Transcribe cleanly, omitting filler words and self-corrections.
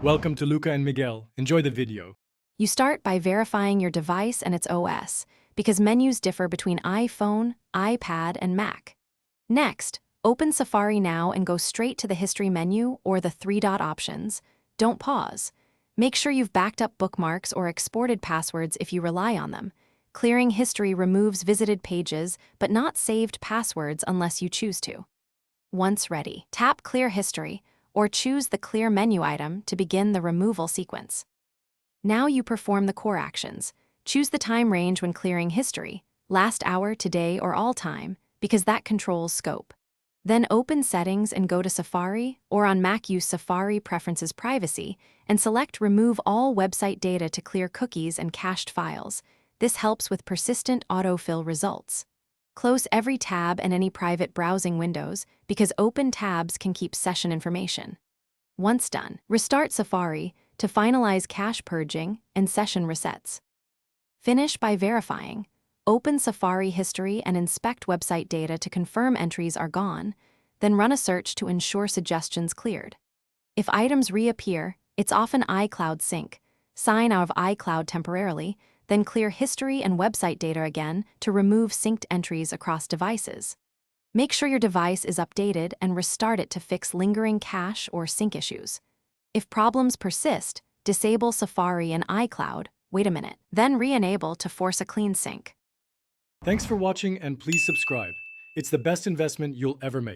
Welcome to Luca and Miguel. Enjoy the video. You start by verifying your device and its OS, because menus differ between iPhone, iPad, and Mac. Next, open Safari now and go straight to the History menu or the three-dot options. Don't pause. Make sure you've backed up bookmarks or exported passwords if you rely on them. Clearing history removes visited pages, but not saved passwords unless you choose to. Once ready, tap Clear History, or choose the Clear menu item to begin the removal sequence. Now you perform the core actions. Choose the time range when clearing history, last hour, today, or all time, because that controls scope. Then open Settings and go to Safari, or on Mac use Safari Preferences Privacy, and select Remove all website data to clear cookies and cached files. This helps with persistent autofill results. Close every tab and any private browsing windows, because open tabs can keep session information. Once done, restart Safari to finalize cache purging and session resets. Finish by verifying. Open Safari history and inspect website data to confirm entries are gone, then run a search to ensure suggestions cleared. If items reappear, it's often iCloud sync. Sign out of iCloud temporarily, then clear history and website data again to remove synced entries across devices. Make sure your device is updated and restart it to fix lingering cache or sync issues. If problems persist, disable Safari and iCloud, wait a minute, then re-enable to force a clean sync. Thanks for watching and please subscribe. It's the best investment you'll ever make.